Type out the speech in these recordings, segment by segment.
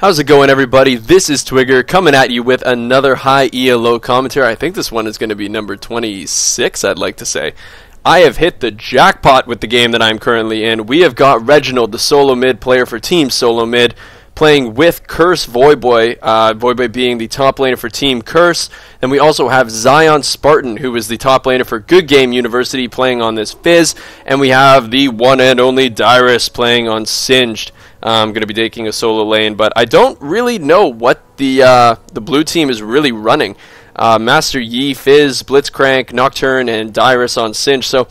How's it going, everybody? This is Twigger coming at you with another high ELO commentary. I think this one is going to be number 26, I'd like to say. I have hit the jackpot with the game that I'm currently in. We have got Reginald, the solo mid player for Team Solo Mid, playing with Curse Voyboy, Voyboy being the top laner for Team Curse. And we also have Zionspartan, who is the top laner for Good Game University, playing on this Fizz. And we have the one and only Dyrus playing on Singed. I'm going to be taking a solo lane, but I don't really know what the blue team is really running. Master Yi, Fizz, Blitzcrank, Nocturne, and Dyrus on Singed, so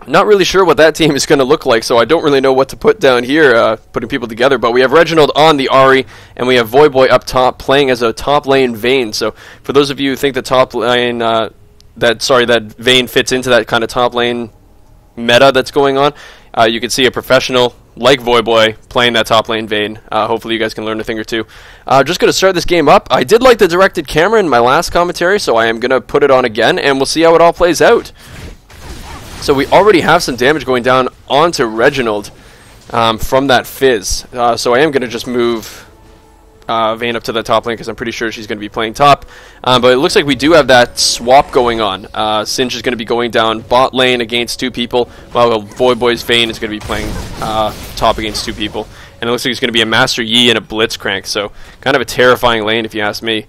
I'm not really sure what that team is going to look like, so I don't really know what to put down here, putting people together. But we have Reginald on the Ahri, and we have Voyboy up top playing as a top lane Vayne. So for those of you who think the top lane, that Vayne fits into that kind of top lane meta that's going on, you can see a professional like Voyboy playing that top lane Vayne. Hopefully you guys can learn a thing or two. Just going to start this game up. I did like the directed camera in my last commentary, so I am going to put it on again, and we'll see how it all plays out. So we already have some damage going down onto Reginald from that Fizz. So I am going to just move Vayne up to the top lane because I'm pretty sure she's going to be playing top. But it looks like we do have that swap going on. Singed is going to be going down bot lane against two people, while Voyboy's Vayne is going to be playing top against two people. And it looks like it's going to be a Master Yi and a Blitzcrank, so kind of a terrifying lane if you ask me.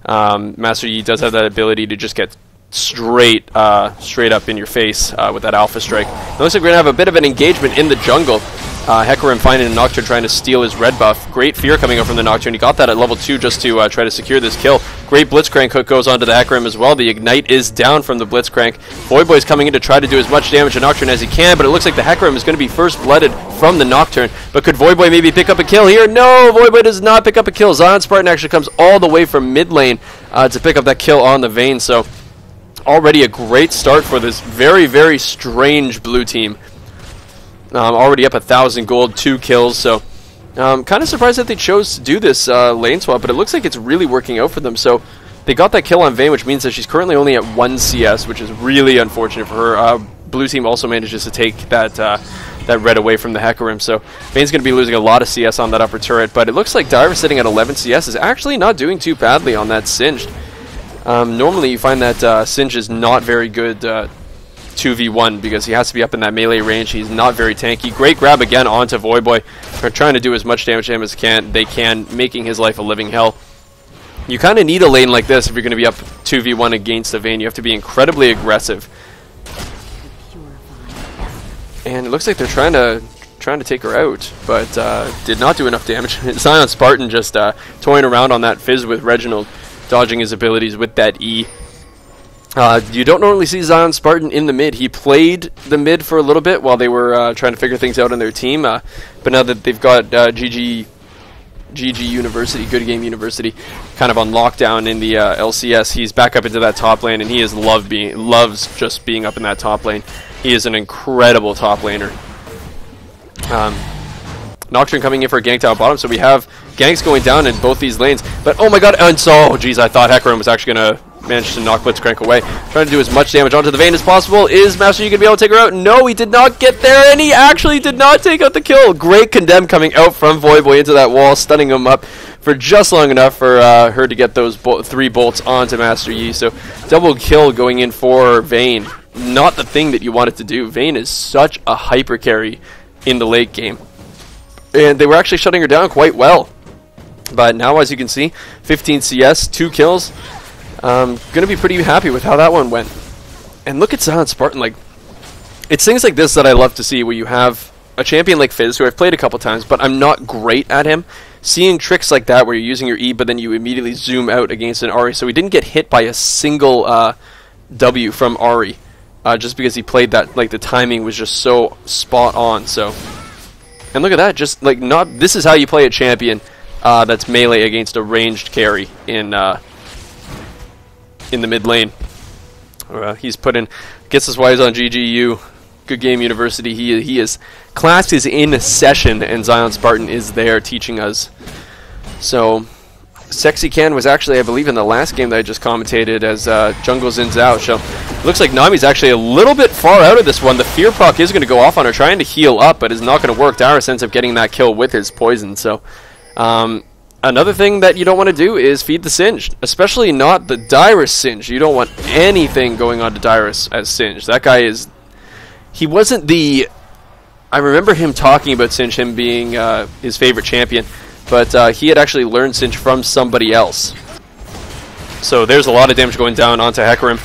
Master Yi does have that ability to just get straight up in your face with that Alpha Strike. It looks like we're going to have a bit of an engagement in the jungle. Hecarim finding a Nocturne trying to steal his red buff. Great fear coming up from the Nocturne. He got that at level 2 just to try to secure this kill. Great Blitzcrank hook goes onto the Hecarim as well. The Ignite is down from the Blitzcrank. Voyboy's coming in to try to do as much damage to Nocturne as he can, but it looks like the Hecarim is going to be first blooded from the Nocturne. But could Voyboy maybe pick up a kill here? No, Voyboy does not pick up a kill. Zionspartan actually comes all the way from mid lane to pick up that kill on the Vayne. So already a great start for this very, very strange blue team. Already up 1,000 gold, 2 kills, so kind of surprised that they chose to do this lane swap, but it looks like it's really working out for them. So they got that kill on Vayne, which means that she's currently only at 1 CS, which is really unfortunate for her. Blue team also manages to take that red away from the Hecarim, so Vayne's going to be losing a lot of CS on that upper turret, but it looks like Dyrus sitting at 11 CS is actually not doing too badly on that Singed. Normally you find that Singed is not very good 2v1 because he has to be up in that melee range. He's not very tanky. Great grab again onto Voyboy. They're trying to do as much damage to him as they can, making his life a living hell. You kind of need a lane like this if you're going to be up 2v1 against a Vayne. You have to be incredibly aggressive. And it looks like they're trying to take her out, but did not do enough damage. Zionspartan just toying around on that Fizz with Reginald, dodging his abilities with that E. You don't normally see Zionspartan in the mid. He played the mid for a little bit while they were trying to figure things out on their team. But now that they've got GG University, Good Game University, kind of on lockdown in the LCS, he's back up into that top lane, and he loves just being up in that top lane. He is an incredible top laner. Nocturne coming in for a gank down bottom, so we have ganks going down in both these lanes. But oh my god, and so, oh geez, I thought Hecarim was actually going to manage to knock Blitzcrank away. Trying to do as much damage onto the Vayne as possible. Is Master Yi going to be able to take her out? No, he did not get there, and he actually did not take out the kill. Great condemn coming out from Voyboy into that wall, stunning him up for just long enough for her to get those 3 bolts onto Master Yi. So double kill going in for Vayne. Not the thing that you want it to do. Vayne is such a hyper carry in the late game. And they were actually shutting her down quite well. But now, as you can see, 15 CS, 2 kills. Going to be pretty happy with how that one went. And look at Zionspartan. Like, it's things like this that I love to see, where you have a champion like Fizz, who I've played a couple times, but I'm not great at him. Seeing tricks like that, where you're using your E, but then you immediately zoom out against an Ahri. So he didn't get hit by a single W from Ahri, just because he played that. Like, the timing was just so spot on. So, and look at that. Just like this is how you play a champion that's melee against a ranged carry in the mid lane. He's put in, gets his wires on GGU, Good Game University. He is, class is in session, and Zionspartan is there teaching us. So, Sexy Can was actually, I believe, in the last game that I just commentated as Jungle Zin's out. So, looks like Nami's actually a little bit far out of this one. The Fear proc is going to go off on her, trying to heal up, but is not going to work. Dyrus ends up getting that kill with his poison. So, Another thing that you don't want to do is feed the Singed, especially not the Dyrus Singed. You don't want anything going on to Dyrus as Singed. That guy is... He wasn't the... I remember him talking about Singed, him being his favorite champion, but he had actually learned Singed from somebody else. So there's a lot of damage going down onto Hecarim.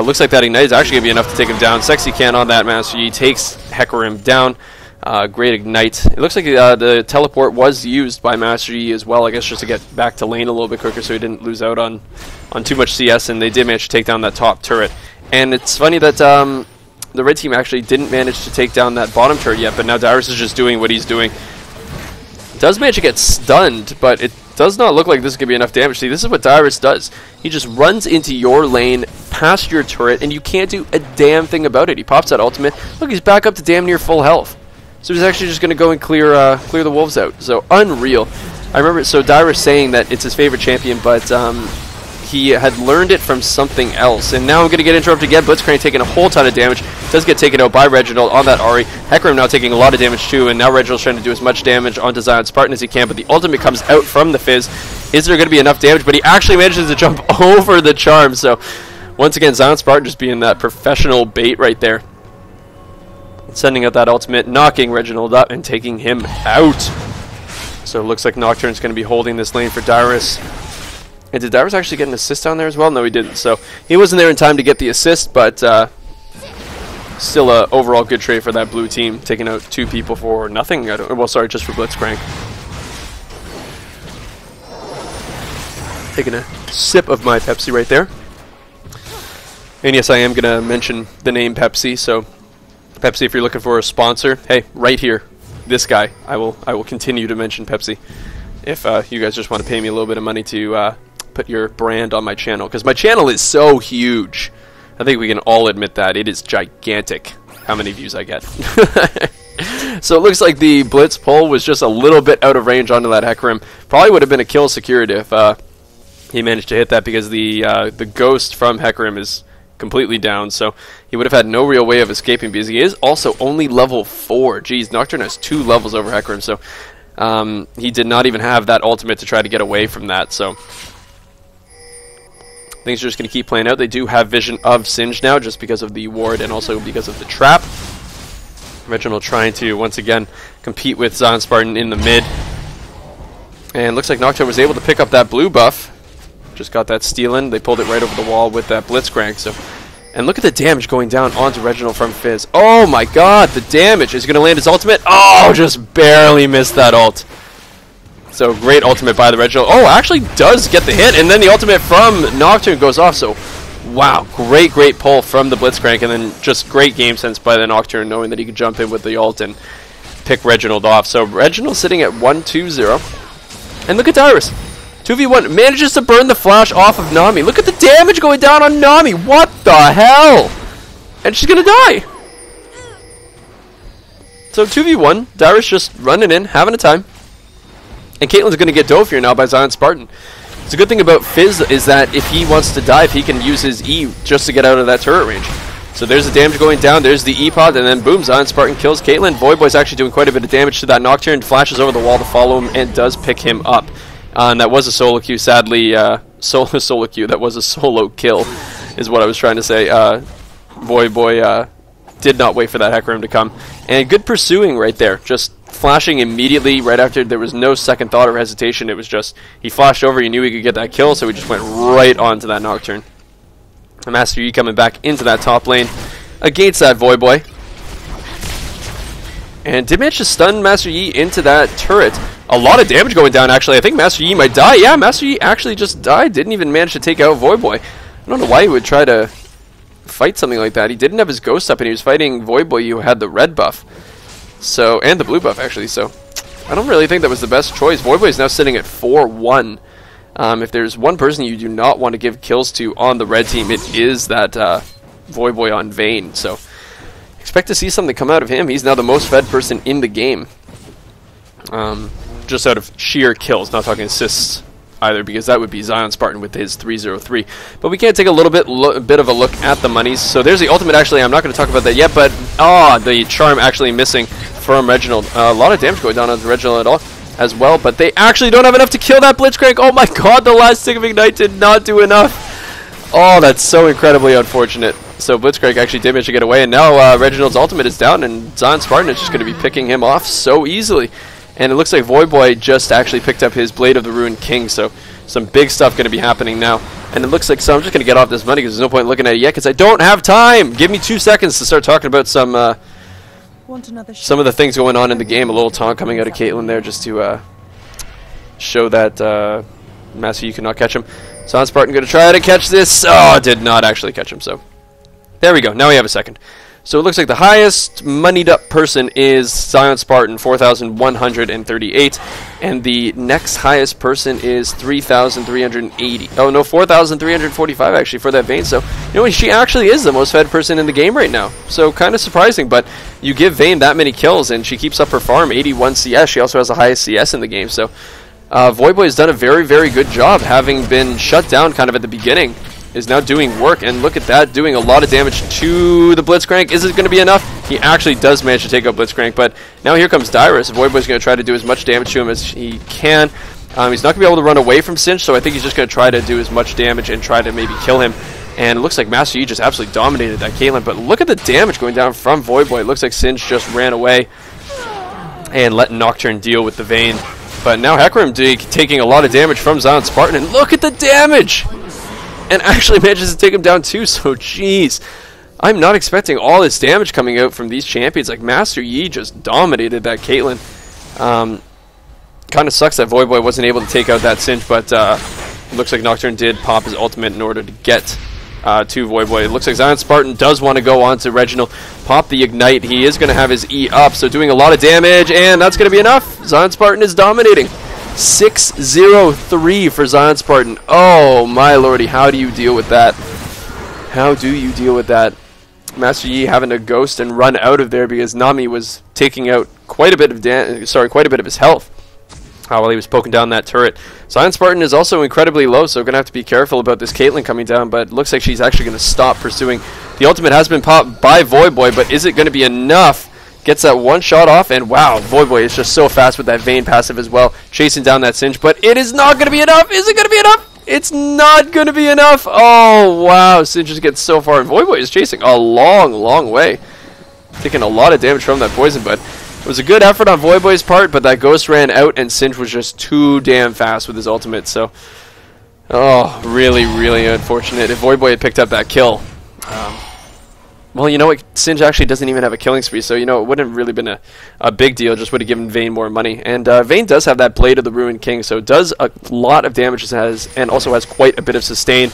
Looks like that Ignite is actually going to be enough to take him down. Sexy can on that Master Yi takes Hecarim down. Great Ignite. It looks like the teleport was used by Master Yi as well, I guess just to get back to lane a little bit quicker so he didn't lose out on too much CS, and they did manage to take down that top turret. And it's funny that the red team actually didn't manage to take down that bottom turret yet, but now Dyrus is just doing what he's doing. Does manage to get stunned, but it does not look like this is going to be enough damage. See, this is what Dyrus does. He just runs into your lane, past your turret, and you can't do a damn thing about it. He pops that ultimate. Look, he's back up to damn near full health. So he's actually just going to go and clear the wolves out. So unreal. I remember Dyrus saying that it's his favorite champion, but he had learned it from something else. And now I'm going to get interrupted again. Blitzcrank taking a whole ton of damage. Does get taken out by Reginald on that Ahri. Hecarim now taking a lot of damage too, and now Reginald's trying to do as much damage onto Zionspartan as he can, but the ultimate comes out from the Fizz. Is there going to be enough damage? But he actually manages to jump over the charm. So once again, Zionspartan just being that professional bait right there. Sending out that ultimate, knocking Reginald up and taking him out. So it looks like Nocturne's going to be holding this lane for Dyrus. And did Dyrus actually get an assist down there as well? No, he didn't. So he wasn't there in time to get the assist, but still a overall good trade for that blue team, taking out 2 people for nothing. Well, sorry, just for Blitzcrank. Taking a sip of my Pepsi right there. And yes, I am going to mention the name Pepsi, so Pepsi, if you're looking for a sponsor, hey, right here, this guy, I will continue to mention Pepsi. If you guys just want to pay me a little bit of money to put your brand on my channel, because my channel is so huge. I think we can all admit that. It is gigantic how many views I get. So it looks like the Blitz pull was just a little bit out of range onto that Hecarim. Probably would have been a kill secured if he managed to hit that, because the ghost from Hecarim is completely down, so he would have had no real way of escaping, because he is also only level 4. Jeez, Nocturne has 2 levels over Hecarim, so he did not even have that ultimate to try to get away from that, so things are just going to keep playing out. They do have vision of Singed now, just because of the ward and also because of the trap. Reginald trying to, once again, compete with Zionspartan in the mid. And looks like Nocturne was able to pick up that blue buff. Just got that steal in. They pulled it right over the wall with that Blitzcrank. So, and look at the damage going down onto Reginald from Fizz. Oh my god, the damage. Is he going to land his ultimate? Oh, just barely missed that ult. So great ultimate by the Reginald. Oh, actually does get the hit, and then the ultimate from Nocturne goes off. So, wow, great pull from the Blitzcrank, and then just great game sense by the Nocturne, knowing that he could jump in with the ult and pick Reginald off. So Reginald sitting at 1-2-0. And look at Dyrus. 2v1 manages to burn the flash off of Nami. Look at the damage going down on Nami. What the hell? And she's gonna die. So 2v1, Dyrus just running in, having a time. And Caitlyn's gonna get dove here now by Zionspartan. It's a good thing about Fizz is that if he wants to dive, he can use his E just to get out of that turret range. So there's the damage going down, there's the E-pod, and then boom, Zionspartan kills Caitlyn. Voyboy's actually doing quite a bit of damage to that Nocturne, flashes over the wall to follow him, and does pick him up. And that was a solo queue, sadly, solo queue, that was a solo kill, is what I was trying to say. Voyboy did not wait for that Hecarim to come. And good pursuing right there, just flashing immediately right after. There was no second thought or hesitation, it was just, he flashed over, he knew he could get that kill, so he just went right onto that Nocturne. Master Yi coming back into that top lane against that Voyboy. And did manage to stun Master Yi into that turret. A lot of damage going down, actually. I think Master Yi might die. Yeah, Master Yi actually just died. Didn't even manage to take out Voyboy. I don't know why he would try to fight something like that. He didn't have his ghost up, and he was fighting Voyboy, who had the red buff. So, and the blue buff, actually. So, I don't really think that was the best choice. Voyboy is now sitting at 4-1. If there's one person you do not want to give kills to on the red team, it is that Voyboy on Vayne. So, expect to see something come out of him. He's now the most fed person in the game. Just out of sheer kills, not talking assists either, because that would be Zionspartan with his 303. But we can take a little bit of a look at the monies. So there's the ultimate. Actually, I'm not going to talk about that yet, but the charm actually missing from Reginald. A lot of damage going down on Reginald at all. as well, but they actually don't have enough to kill that Blitzcrank. Oh my god, the last tick of Ignite did not do enough. Oh, that's so incredibly unfortunate. So Blitzcrank actually did manage to get away, and now Reginald's ultimate is down, and Zionspartan is just going to be picking him off so easily. And it looks like Voyboy just actually picked up his Blade of the Ruined King, so some big stuff going to be happening now. And it looks like, so I'm just going to get off this money because there's no point looking at it yet because I don't have time. Give me 2 seconds to start talking about some of the things going on in the game. A little taunt coming out of Caitlyn there just to show that Massey, you cannot catch him. Zionspartan going to try to catch this. Oh, did not actually catch him, so there we go. Now we have a second. So it looks like the highest moneyed up person is Zionspartan, 4,138, and the next highest person is 3,380. Oh no, 4,345 actually for that Vayne. So you know, she actually is the most fed person in the game right now. So kind of surprising, but you give Vayne that many kills and she keeps up her farm, 81 CS. She also has the highest CS in the game. So Voyboy has done a very, very good job, having been shut down kind of at the beginning. Is now doing work, and look at that, doing a lot of damage to the Blitzcrank. Is it going to be enough? He actually does manage to take out Blitzcrank, but now here comes Dyrus. Voyboy's going to try to do as much damage to him as he can. He's not going to be able to run away from Cinch, so I think he's just going to try to do as much damage and try to maybe kill him. And it looks like Master Yi just absolutely dominated that Caitlyn, but look at the damage going down from Voyboy. It looks like Cinch just ran away and let Nocturne deal with the Vayne. But now Hecarim taking a lot of damage from Zionspartan, and look at the damage! And actually manages to take him down too, so jeez. I'm not expecting all this damage coming out from these champions. Like, Master Yi just dominated that Caitlyn. Kind of sucks that Voyboy wasn't able to take out that Cinch, but looks like Nocturne did pop his ultimate in order to get to Voyboy. It looks like Zionspartan does want to go on to Reginald. Pop the Ignite. He is going to have his E up, so doing a lot of damage, and that's going to be enough. Zionspartan is dominating. 6-0-3 for Zionspartan. Oh my lordy, how do you deal with that? How do you deal with that? Master Yi having to ghost and run out of there because Nami was taking out quite a bit of his health while he was poking down that turret. Zionspartan is also incredibly low, so gonna have to be careful about this Caitlyn coming down, but looks like she's actually gonna stop pursuing. The ultimate has been popped by Voyboy, but is it gonna be enough? Gets that one shot off, and wow, Voyboy is just so fast with that Vayne passive as well, chasing down that Cinch, but it is not going to be enough. Is it going to be enough? It's not going to be enough. Oh, wow, Cinch just gets so far, and Voyboy is chasing a long, long way. Taking a lot of damage from that poison, but it was a good effort on Voyboy's part, but that Ghost ran out, and Cinch was just too damn fast with his ultimate, so oh, really, really unfortunate. If Voyboy had picked up that kill, well, you know what? Cinch actually doesn't even have a killing spree, so, you know, it wouldn't have really been a big deal. Just would have given Vayne more money. And Vayne does have that Blade of the Ruined King, so does a lot of damage, and also has quite a bit of sustain.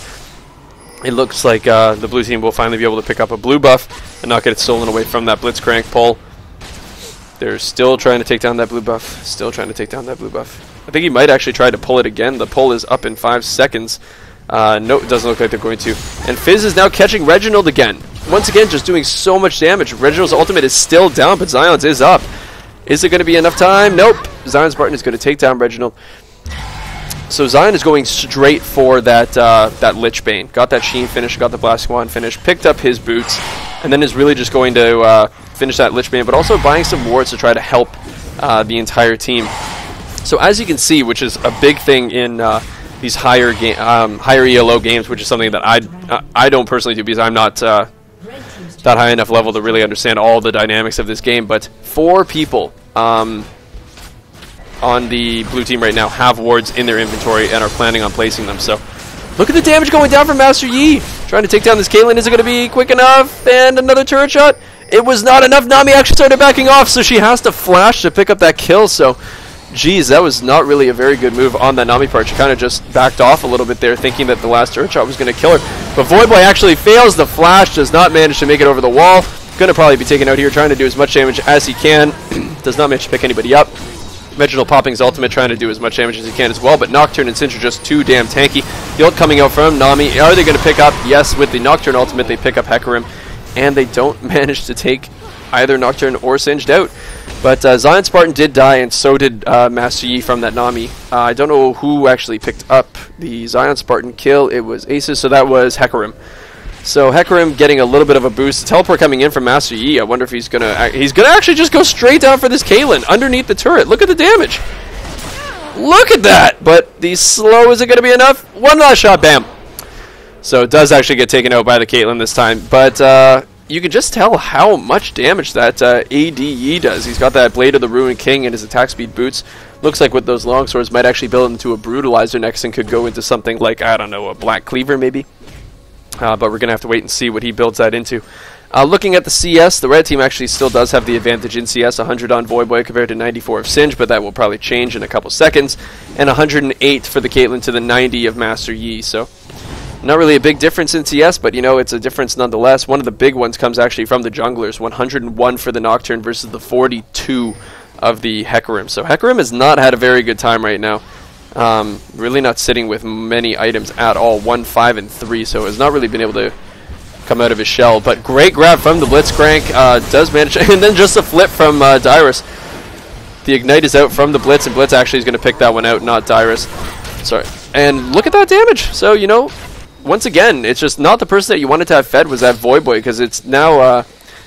It looks like the blue team will finally be able to pick up a blue buff and not get it stolen away from that Blitzcrank pull. They're still trying to take down that blue buff. Still trying to take down that blue buff. I think he might actually try to pull it again. The pull is up in 5 seconds. No, it doesn't look like they're going to. And Fizz is now catching Reginald again. Once again, just doing so much damage. Reginald's ultimate is still down, but Zion's is up. Is it going to be enough time? Nope. Zionspartan is going to take down Reginald. So Zion is going straight for that Lich Bane. Got that Sheen finish, got the Blast Squad finish, picked up his boots, and then is really just going to finish that Lich Bane, but also buying some wards to try to help the entire team. So as you can see, which is a big thing in these higher ELO games, which is something that I don't personally do because I'm not that high enough level to really understand all the dynamics of this game, but 4 people on the blue team right now have wards in their inventory and are planning on placing them. So look at the damage going down from Master Yi. Trying to take down this Caitlyn. Is it going to be quick enough? And another turret shot. It was not enough. Nami actually started backing off, so she has to flash to pick up that kill. So geez, that was not really a very good move on that Nami part. She kind of just backed off a little bit there, thinking that the last turret shot was going to kill her. But Voyboy actually fails the flash, does not manage to make it over the wall. Going to probably be taken out here, trying to do as much damage as he can. Does not manage to pick anybody up. Reginald popping his ultimate, trying to do as much damage as he can as well, but Nocturne and Cinch are just too damn tanky. The ult coming out from Nami. Are they going to pick up? Yes, with the Nocturne ultimate, they pick up Hecarim, and they don't manage to take either Nocturne or Singed out. But Zionspartan did die, and so did Master Yi from that Nami. I don't know who actually picked up the Zionspartan kill. It was Aces, so that was Hecarim. So Hecarim getting a little bit of a boost. Teleport coming in from Master Yi. I wonder if he's gonna actually just go straight down for this Caitlyn underneath the turret. Look at the damage. Look at that! But the slow isn't going to be enough. One last shot, bam! So it does actually get taken out by the Caitlyn this time. But you can just tell how much damage that ADE does. He's got that Blade of the Ruined King and his attack speed boots. Looks like with those longswords might actually build into a Brutalizer next and could go into something like, I don't know, a Black Cleaver maybe. But we're going to have to wait and see what he builds that into. Looking at the CS, the red team actually still does have the advantage in CS, 100 on Voyboy compared to 94 of Singe, but that will probably change in a couple seconds. And 108 for the Caitlyn to the 90 of Master Yi, so not really a big difference in CS, but you know, it's a difference nonetheless. One of the big ones comes actually from the junglers, 101 for the Nocturne versus the 42 of the Hecarim. So Hecarim has not had a very good time right now. Really not sitting with many items at all, 1, 5, and 3, so has not really been able to come out of his shell. But great grab from the Blitzcrank, does manage, and then just a flip from Dyrus. The Ignite is out from the Blitz, and Blitz actually is going to pick that one out, not Dyrus. Sorry. And look at that damage. So, you know, once again, it's just not the person that you wanted to have fed was that Voyboy, because it's now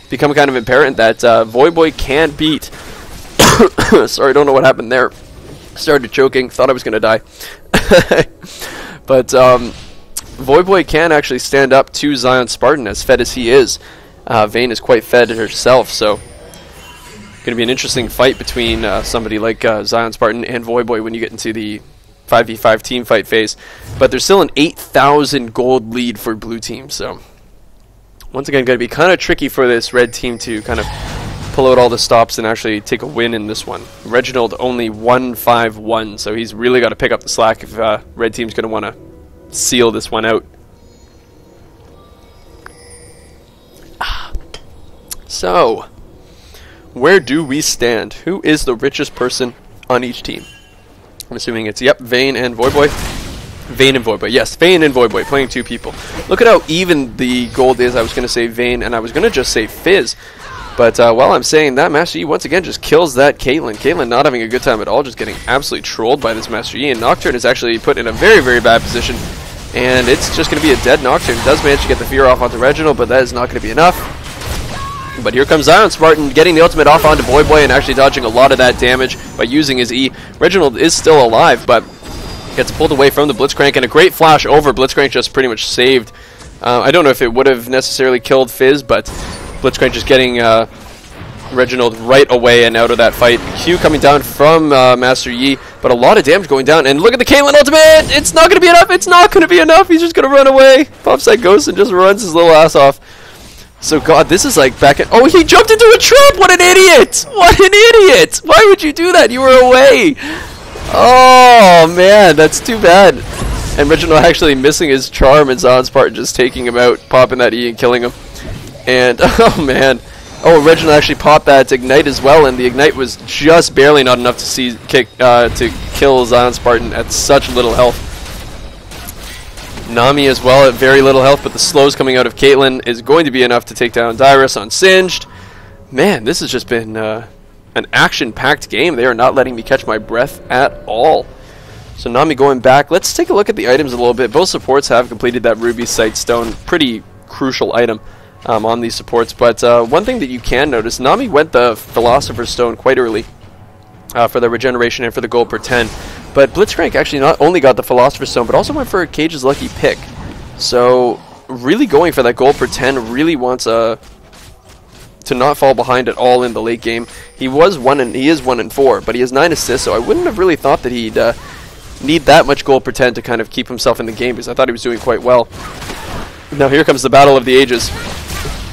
become kind of apparent that Voyboy can't beat. Sorry, don't know what happened there. Started choking, thought I was going to die. But Voyboy can actually stand up to Zionspartan, as fed as he is. Vayne is quite fed herself, so going to be an interesting fight between somebody like Zionspartan and Voyboy when you get into the 5v5 team fight phase. But there's still an 8,000 gold lead for blue team, so once again going to be kind of tricky for this red team to kind of pull out all the stops and actually take a win in this one. Reginald only 1-5-1, so he's really got to pick up the slack if red team's going to want to seal this one out. So, where do we stand? Who is the richest person on each team? I'm assuming it's, yep, Vayne and Voyboy. Vayne and Voyboy. Yes, Vayne and Voyboy, playing two people. Look at how even the gold is. I was going to say Vayne, and I was going to just say Fizz. But while I'm saying that, Master Yi once again just kills that Caitlyn. Caitlyn not having a good time at all, just getting absolutely trolled by this Master Yi. And Nocturne is actually put in a very, very bad position. And it's just going to be a dead Nocturne. Does manage to get the fear off onto Reginald, but that is not going to be enough. But here comes Zionspartan getting the ultimate off onto Voyboy and actually dodging a lot of that damage by using his E. Reginald is still alive, but gets pulled away from the Blitzcrank, and a great flash over. Blitzcrank just pretty much saved. I don't know if it would have necessarily killed Fizz, but Blitzcrank just getting Reginald right away and out of that fight. Q coming down from Master Yi, but a lot of damage going down. And look at the Caitlyn ultimate! It's not going to be enough! It's not going to be enough! He's just going to run away. Pops that ghost and just runs his little ass off. So, God, this is like back at... Oh, he jumped into a trap! What an idiot! What an idiot! Why would you do that? You were away! Oh, man, that's too bad. And Reginald actually missing his charm, and Zionspartan just taking him out, popping that E and killing him. And, oh, man. Oh, Reginald actually popped that Ignite as well, and the Ignite was just barely not enough to kill Zionspartan at such little health. Nami as well at very little health, but the slows coming out of Caitlyn is going to be enough to take down Dyrus on Singed. Man, this has just been an action-packed game. They are not letting me catch my breath at all. So Nami going back. Let's take a look at the items a little bit. Both supports have completed that Ruby Sight Stone. Pretty crucial item on these supports. But one thing that you can notice, Nami went the Philosopher's Stone quite early for the regeneration and for the gold per 10. But Blitzcrank actually not only got the Philosopher's Stone, but also went for Cage's Lucky Pick. So really going for that gold per 10, really wants to not fall behind at all in the late game. He is 1-4, but he has 9 assists, so I wouldn't have really thought that he'd need that much gold per 10 to kind of keep himself in the game, because I thought he was doing quite well. Now here comes the Battle of the Ages.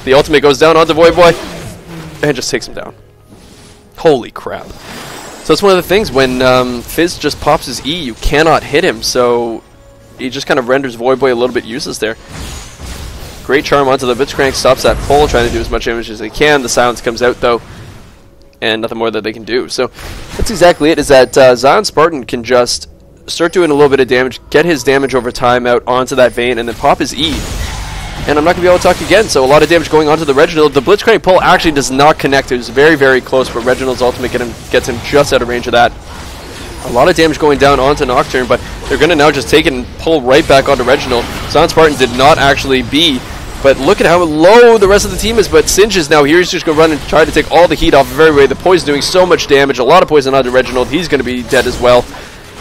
The ultimate goes down onto Voyboy and just takes him down. Holy crap. So that's one of the things, when Fizz just pops his E, you cannot hit him, so he just kind of renders Voyboy a little bit useless there. Great charm onto the Blitzcrank, stops that pull, trying to do as much damage as they can. The silence comes out though, and nothing more that they can do. So that's exactly it, is that Zionspartan can just start doing a little bit of damage, get his damage over time out onto that Vayne, and then pop his E. And I'm not going to be able to talk again, so a lot of damage going onto the Reginald. The Blitzcrank pull actually does not connect. It was very, very close, but Reginald's ultimate gets him just out of range of that. A lot of damage going down onto Nocturne, but they're going to now just take it and pull right back onto Reginald. Zionspartan did not actually be, but look at how low the rest of the team is. But Singe is now here. He's just going to run and try to take all the heat off of everybody. The poison doing so much damage. A lot of poison onto Reginald. He's going to be dead as well.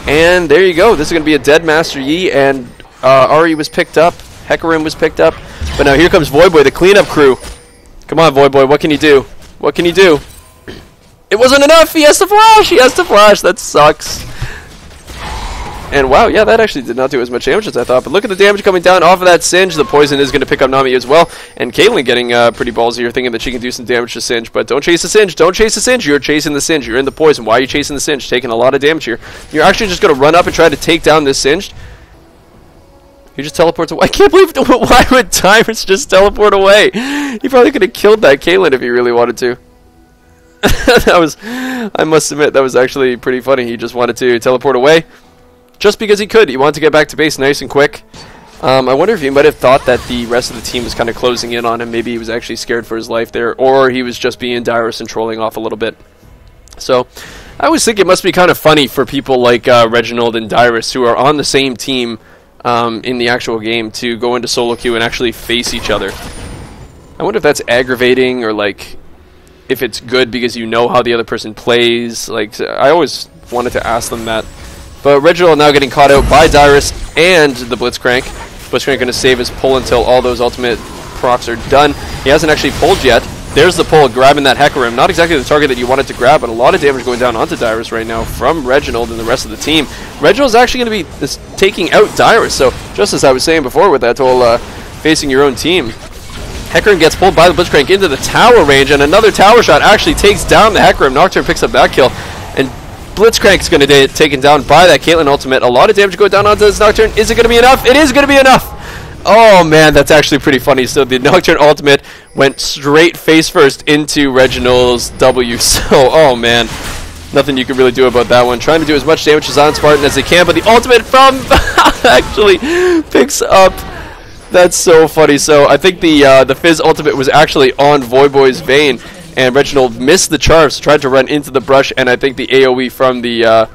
And there you go. This is going to be a dead Master Yi, and Ari was picked up. Hecarim was picked up. But now here comes Voyboy, the cleanup crew. Come on, Voyboy, what can you do? What can you do? It wasn't enough! He has to flash! He has to flash! That sucks. And wow, yeah, that actually did not do as much damage as I thought. But look at the damage coming down off of that Singe. The poison is going to pick up Nami as well. And Caitlyn getting pretty ballsy here, thinking that she can do some damage to Singe. But don't chase the Singe. Don't chase the Singe. You're chasing the Singe. You're in the poison. Why are you chasing the Singe? Taking a lot of damage here. You're actually just going to run up and try to take down this Singe. He just teleports away. I can't believe, why would Dyrus just teleport away? He probably could have killed that Caitlyn if he really wanted to. I must admit, that was actually pretty funny. He just wanted to teleport away. Just because he could. He wanted to get back to base nice and quick. I wonder if he might have thought that the rest of the team was kind of closing in on him. Maybe he was actually scared for his life there. Or he was just being Dyrus and trolling off a little bit. So, I always think it must be kind of funny for people like Reginald and Dyrus, who are on the same team in the actual game, to go into solo queue and actually face each other. I wonder if that's aggravating, or like, if it's good because you know how the other person plays. Like, I always wanted to ask them that. But Reginald now getting caught out by Dyrus and the Blitzcrank. Blitzcrank going to save his pull until all those ultimate procs are done. He hasn't actually pulled yet. There's the pull, grabbing that Hecarim. Not exactly the target that you wanted to grab, but a lot of damage going down onto Dyrus right now from Reginald and the rest of the team. Reginald's actually going to be taking out Dyrus. So just as I was saying before with that whole facing your own team, Hecarim gets pulled by the Blitzcrank into the tower range, and another tower shot actually takes down the Hecarim. Nocturne picks up that kill, and Blitzcrank's going to get taken down by that Caitlyn ultimate. A lot of damage going down onto this Nocturne. Is it going to be enough? It is going to be enough! Oh man, that's actually pretty funny. So the Nocturne ultimate went straight face first into Reginald's W. So, oh man, nothing you can really do about that one. Trying to do as much damage to Zionspartan as they can, but the ultimate from actually picks up. That's so funny. So I think the Fizz ultimate was actually on Voyboy's vein, and Reginald missed the charms, tried to run into the brush, and I think the AoE from the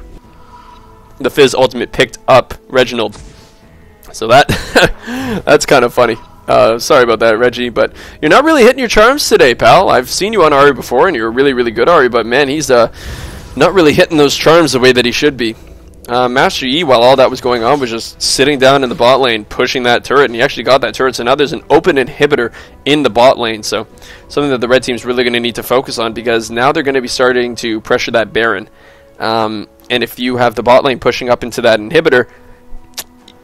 Fizz ultimate picked up Reginald. So that that's kind of funny. Sorry about that, Reggie, but you're not really hitting your charms today, pal. I've seen you on Ari before, and you're really, really good, Ari, but man, he's not really hitting those charms the way that he should be. Master Yi, while all that was going on, was just sitting down in the bot lane, pushing that turret, and he actually got that turret, so now there's an open inhibitor in the bot lane, so something that the red team's really going to need to focus on, because now they're going to be starting to pressure that Baron. And if you have the bot lane pushing up into that inhibitor,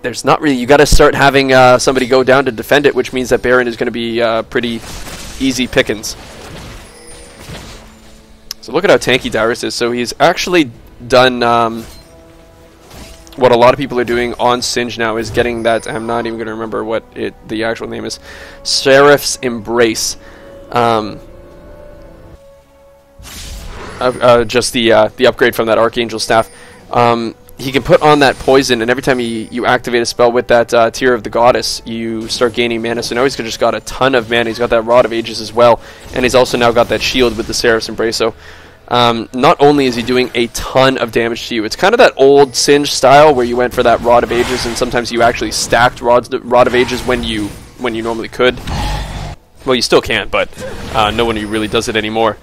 there's not really, you got to start having somebody go down to defend it, which means that Baron is going to be pretty easy pickings. So look at how tanky Dyrus is. So he's actually done what a lot of people are doing on Singe now, is getting that, I'm not even going to remember what the actual name is, Seraph's Embrace. Just the upgrade from that Archangel Staff. He can put on that poison, and every time you activate a spell with that Tear of the Goddess, you start gaining mana. So now he's just got a ton of mana. He's got that Rod of Ages as well, and he's also now got that shield with the Seraph's Embrace. So not only is he doing a ton of damage to you, it's kind of that old Singe style where you went for that Rod of Ages, and sometimes you actually stacked Rod of Ages when you normally could. Well, you still can, but no one really does it anymore.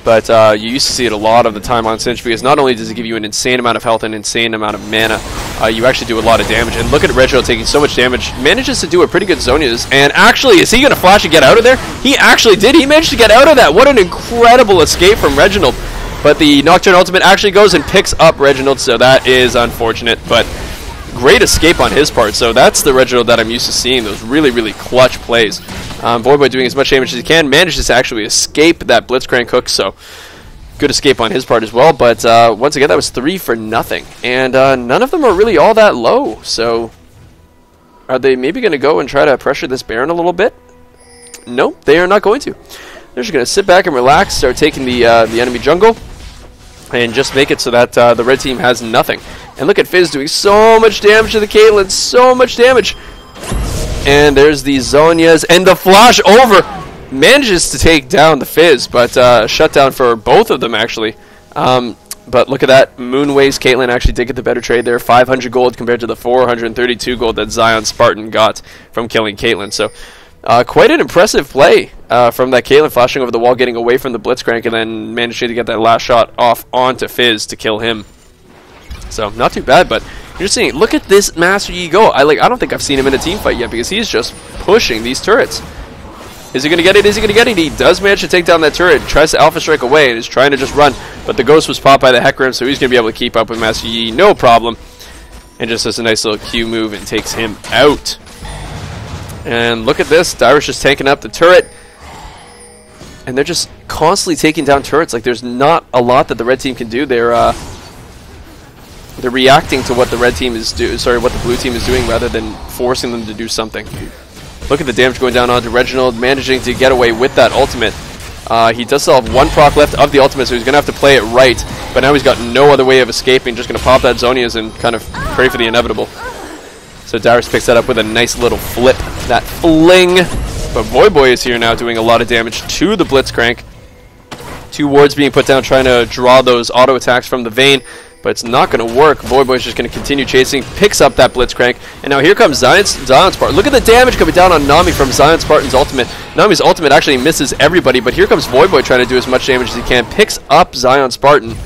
But you used to see it a lot of the time on Singe, because not only does it give you an insane amount of health and an insane amount of mana, you actually do a lot of damage. And look at Reginald taking so much damage, manages to do a pretty good Zonia's. And actually, is he going to flash and get out of there? He actually did. He managed to get out of that. What an incredible escape from Reginald. But the Nocturne ultimate actually goes and picks up Reginald, so that is unfortunate. But great escape on his part. So that's the Reginald that I'm used to seeing, those really, really clutch plays. Voyboy doing as much damage as he can, manages to actually escape that Blitzcrank hook, so good escape on his part as well. But once again, that was 3 for nothing, and none of them are really all that low. So are they maybe going to go and try to pressure this Baron a little bit? No, they are not going to. They're just going to sit back and relax, start taking the enemy jungle, and just make it so that the red team has nothing. And look at Fizz doing so much damage to the Caitlyn, so much damage. And there's the Zonias, and the flash over manages to take down the Fizz, but shutdown for both of them actually. But look at that, Moonways Caitlyn actually did get the better trade there, 500 gold compared to the 432 gold that Zionspartan got from killing Caitlyn. So quite an impressive play from that Caitlyn, flashing over the wall, getting away from the Blitzcrank, and then managing to get that last shot off onto Fizz to kill him. So not too bad, but you're seeing, look at this Master Yi go. I don't think I've seen him in a team fight yet because he's just pushing these turrets. Is he going to get it? Is he going to get it? He does manage to take down that turret, tries to Alpha Strike away, and is trying to just run. But the Ghost was popped by the Hecarim, so he's going to be able to keep up with Master Yi, no problem. And just does a nice little Q move and takes him out. And look at this, Dyrus just tanking up the turret. And they're just constantly taking down turrets. Like, there's not a lot that the red team can do. They're reacting to what the red team is what the blue team is doing rather than forcing them to do something. Look at the damage going down onto Reginald, managing to get away with that ultimate. He does still have one proc left of the ultimate, so he's going to have to play it right. But now he's got no other way of escaping. Just going to pop that Zonia's and kind of pray for the inevitable. So Dyrus picks that up with a nice little flip. That fling. But Voyboy is here now doing a lot of damage to the Blitzcrank. 2 wards being put down, trying to draw those auto attacks from the Vayne. But it's not going to work. Voyboy's just going to continue chasing, picks up that Blitzcrank, and now here comes Zionspartan. Look at the damage coming down on Nami from Zionspartan's ultimate. Nami's ultimate actually misses everybody, but here comes Voyboy trying to do as much damage as he can. Picks up Zionspartan,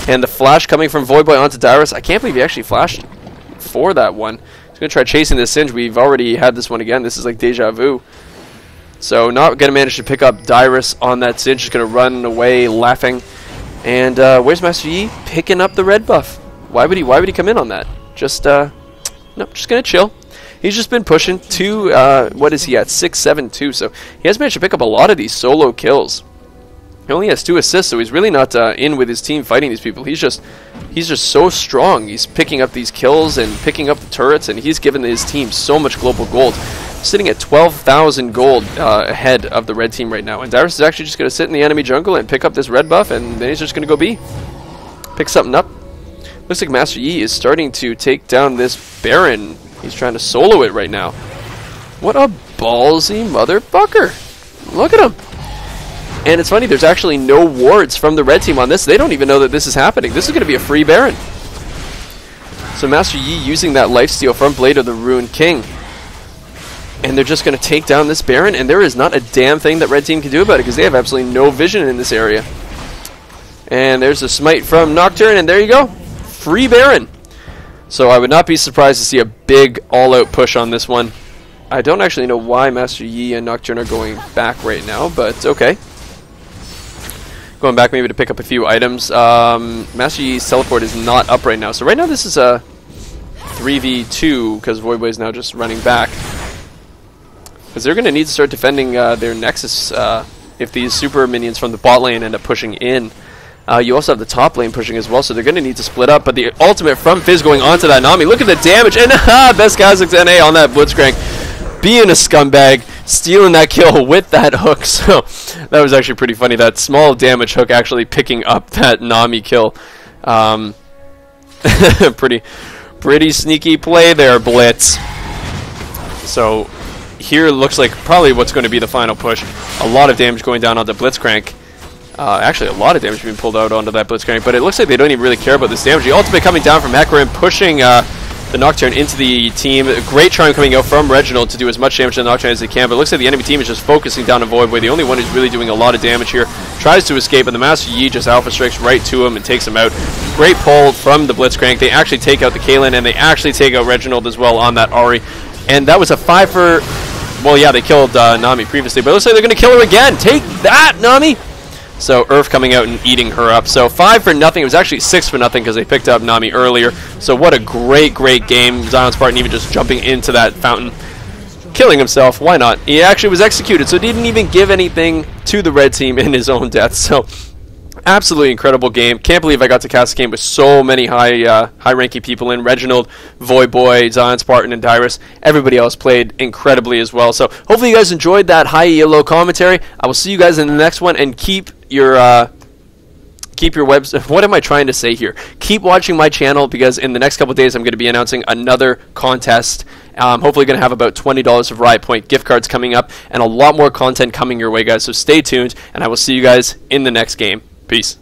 and the flash coming from Voyboy onto Dyrus. I can't believe he actually flashed for that one. He's going to try chasing this Singe. We've already had this one again. This is like deja vu. So not going to manage to pick up Dyrus on that Singe. Just going to run away laughing. And where's Master Yi? Picking up the red buff. Why would he come in on that? Just nope, just gonna chill. He's just been pushing to what is he at? 6-7-2. So he has managed to pick up a lot of these solo kills. He only has 2 assists, so he's really not in with his team fighting these people. He's just so strong. He's picking up these kills and picking up the turrets, and he's given his team so much global gold. Sitting at 12,000 gold ahead of the red team right now. And Dyrus is actually just going to sit in the enemy jungle and pick up this red buff, and then he's just going to go B. Pick something up. Looks like Master Yi is starting to take down this Baron. He's trying to solo it right now. What a ballsy motherfucker. Look at him. And it's funny, there's actually no wards from the red team on this. They don't even know that this is happening. This is going to be a free Baron. So Master Yi using that lifesteal from Blade of the Ruined King. And they're just going to take down this Baron, and there is not a damn thing that red team can do about it because they have absolutely no vision in this area. And there's a smite from Nocturne, and there you go. Free Baron. So I would not be surprised to see a big all-out push on this one. I don't actually know why Master Yi and Nocturne are going back right now, but okay. Going back maybe to pick up a few items. Master Yi's teleport is not up right now. So right now this is a 3v2 because Voyboy is now just running back. Because they're going to need to start defending their Nexus if these super minions from the bot lane end up pushing in. You also have the top lane pushing as well, so they're going to need to split up. But the ultimate from Fizz going onto that Nami. Look at the damage. And best Kazakh's NA on that Blitzcrank. Being a scumbag, stealing that kill with that hook. So that was actually pretty funny. That small damage hook actually picking up that Nami kill. Pretty sneaky play there, Blitz. So here looks like probably what's going to be the final push. A lot of damage going down onto Blitzcrank. Actually, a lot of damage being pulled out onto that Blitzcrank, but it looks like they don't even really care about this damage. The ultimate coming down from Hecarim, pushing the Nocturne into the team. A great charm coming out from Reginald to do as much damage to the Nocturne as they can, but it looks like the enemy team is just focusing down on Voyboy. The only one who's really doing a lot of damage here. Tries to escape, but the Master Yi just Alpha Strikes right to him and takes him out. Great pull from the Blitzcrank. They actually take out the Kaelin, and they actually take out Reginald as well on that Ahri. And that was a 5 for... Well, yeah, they killed Nami previously, but it looks like they're going to kill her again. Take that, Nami! So Earth coming out and eating her up. So 5 for nothing. It was actually 6 for nothing because they picked up Nami earlier. So what a great game. Zionspartan even just jumping into that fountain. Killing himself. Why not? He actually was executed, so didn't even give anything to the red team in his own death. So absolutely incredible game. Can't believe I got to cast a game with so many high-ranking people in. Reginald, Voyboy, Zionspartan, and Dyrus. Everybody else played incredibly as well. So hopefully you guys enjoyed that high ELO commentary. I will see you guys in the next one, and keep your webs. What am I trying to say here? Keep watching my channel because in the next couple of days I'm going to be announcing another contest. Hopefully going to have about $20 of Riot Point gift cards coming up and a lot more content coming your way, guys. So stay tuned, and I will see you guys in the next game. Peace.